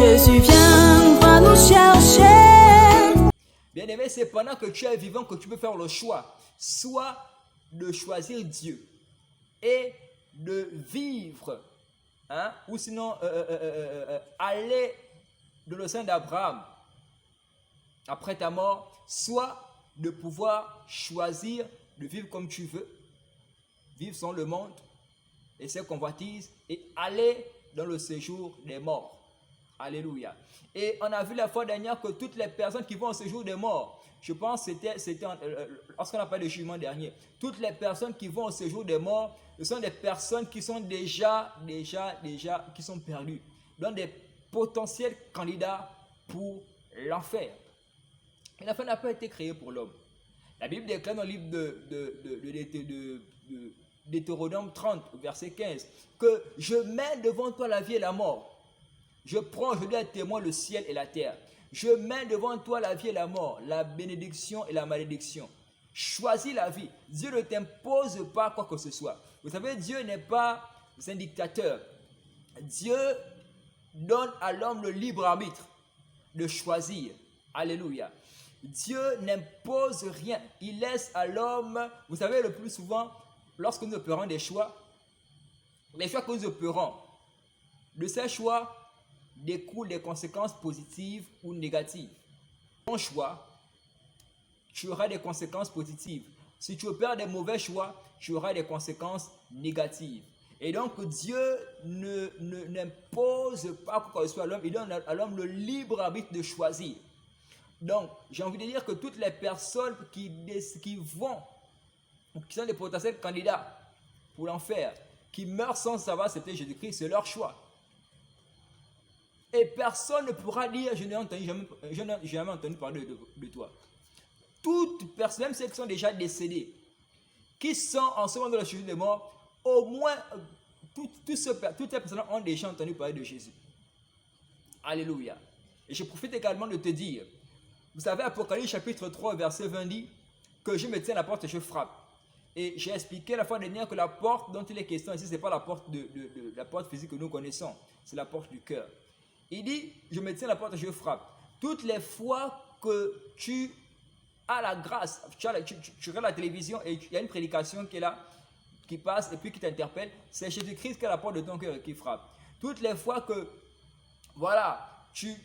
Jésus viendra nous chercher. Bien-aimé, c'est pendant que tu es vivant que tu peux faire le choix, soit de choisir Dieu et de vivre, ou sinon aller dans le sein d'Abraham après ta mort, soit de pouvoir choisir de vivre comme tu veux, vivre sans le monde et ses convoitises et aller dans le séjour des morts. Alléluia. Et on a vu la fois dernière que toutes les personnes qui vont au séjour des morts, je pense que c'était lorsqu'on a parlé de jugement dernier, toutes les personnes qui vont au séjour des morts, ce sont des personnes qui sont déjà qui sont perdues, donc des potentiels candidats pour l'enfer. Et l'enfer n'a pas été créé pour l'homme. La Bible déclare dans le livre de Deutéronome 30, verset 15, que je mets devant toi la vie et la mort. Je prends, je dois être témoin le ciel et la terre. Je mets devant toi la vie et la mort, la bénédiction et la malédiction. Choisis la vie. Dieu ne t'impose pas quoi que ce soit. Vous savez, Dieu n'est pas un dictateur. Dieu donne à l'homme le libre arbitre de choisir. Alléluia. Dieu n'impose rien. Il laisse à l'homme, vous savez, le plus souvent, lorsque nous opérons des choix, les choix que nous opérons, de ces choix découlent des conséquences positives ou négatives. Ton choix, tu auras des conséquences positives. Si tu opères des mauvais choix, tu auras des conséquences négatives. Et donc Dieu n'impose pas quoi que ce soit à l'homme, il donne à l'homme le libre arbitre de choisir. Donc, j'ai envie de dire que toutes les personnes qui vont, qui sont des potentiels candidats pour l'enfer, qui meurent sans savoir accepter Jésus-Christ, c'est leur choix. Et personne ne pourra dire, je n'ai jamais entendu parler de toi. Toutes personnes, même celles qui sont déjà décédées, qui sont en ce moment dans le séjour des morts, au moins, toutes ces personnes ont déjà entendu parler de Jésus. Alléluia. Et je profite également de te dire, vous savez, Apocalypse chapitre 3, verset 20 dit que je me tiens à la porte et je frappe. Et j'ai expliqué la fois dernière que la porte dont il est question ici, ce n'est pas la porte, la porte physique que nous connaissons, c'est la porte du cœur. Il dit, je me tiens à la porte et je frappe. Toutes les fois que tu as la grâce, tu regardes la télévision et il y a une prédication qui est là, qui passe et puis qui t'interpelle, c'est Jésus-Christ qui est à la porte de ton cœur et qui frappe. Toutes les fois que, voilà, je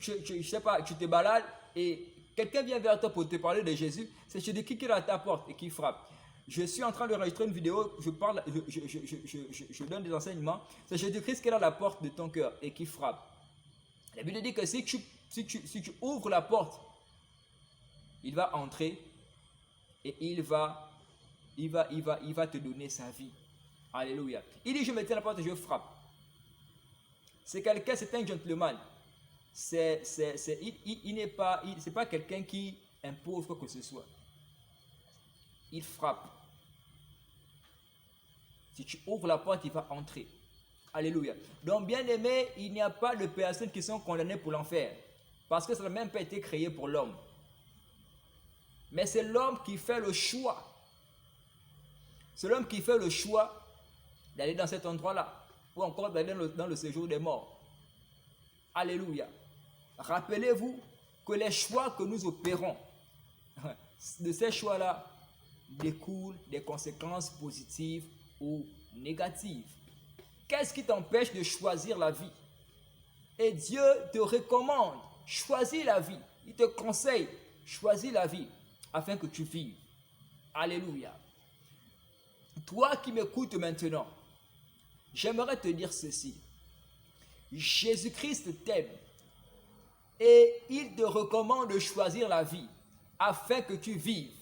sais pas, tu te balades et quelqu'un vient vers toi pour te parler de Jésus, c'est Jésus-Christ qui est à ta porte et qui frappe. Je suis en train de enregistrer une vidéo, je donne des enseignements, c'est Jésus-Christ qui est à la porte de ton cœur et qui frappe. La Bible dit que si tu ouvres la porte, il va entrer et il va te donner sa vie. Alléluia. Il dit, je me tiens à la porte et je frappe. C'est quelqu'un, c'est un gentleman. Il n'est pas, c'est pas quelqu'un qui impose quoi que ce soit. Il frappe. Si tu ouvres la porte, il va entrer. Alléluia. Donc, bien aimé, il n'y a pas de personnes qui sont condamnées pour l'enfer. Parce que ça n'a même pas été créé pour l'homme. Mais c'est l'homme qui fait le choix. C'est l'homme qui fait le choix d'aller dans cet endroit-là. Ou encore d'aller dans le séjour des morts. Alléluia. Rappelez-vous que les choix que nous opérons, de ces choix-là, découlent des conséquences positives ou négatives. Qu'est-ce qui t'empêche de choisir la vie? Et Dieu te recommande, choisis la vie. Il te conseille, choisis la vie afin que tu vives. Alléluia. Toi qui m'écoutes maintenant, j'aimerais te dire ceci. Jésus-Christ t'aime et il te recommande de choisir la vie afin que tu vives.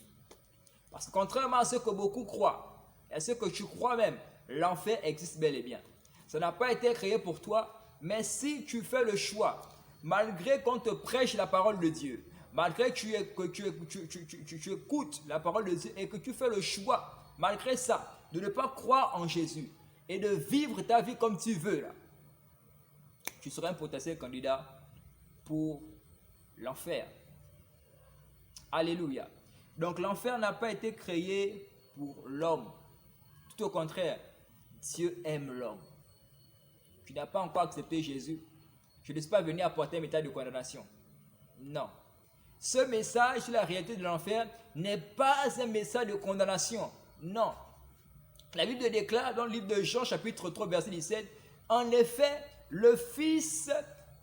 Parce que contrairement à ce que beaucoup croient, et à ce que tu crois même, l'enfer existe bel et bien. Ça n'a pas été créé pour toi, mais si tu fais le choix, malgré qu'on te prêche la parole de Dieu, malgré que tu écoutes la parole de Dieu et que tu fais le choix, malgré ça, de ne pas croire en Jésus et de vivre ta vie comme tu veux, là, tu seras un potentiel candidat pour l'enfer. Alléluia. Donc l'enfer n'a pas été créé pour l'homme. Tout au contraire, Dieu aime l'homme. Tu n'as pas encore accepté Jésus. Je ne suis pas venu apporter un message de condamnation. Non. Ce message sur la réalité de l'enfer n'est pas un message de condamnation. Non. La Bible déclare dans le livre de Jean, chapitre 3, verset 17, « En effet, le Fils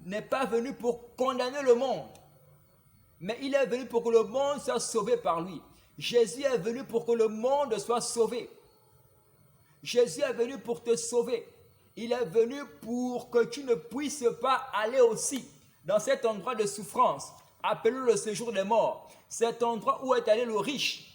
n'est pas venu pour condamner le monde, mais il est venu pour que le monde soit sauvé par lui. » Jésus est venu pour que le monde soit sauvé. Jésus est venu pour te sauver. Il est venu pour que tu ne puisses pas aller aussi dans cet endroit de souffrance, appelé le séjour des morts. Cet endroit où est allé le riche.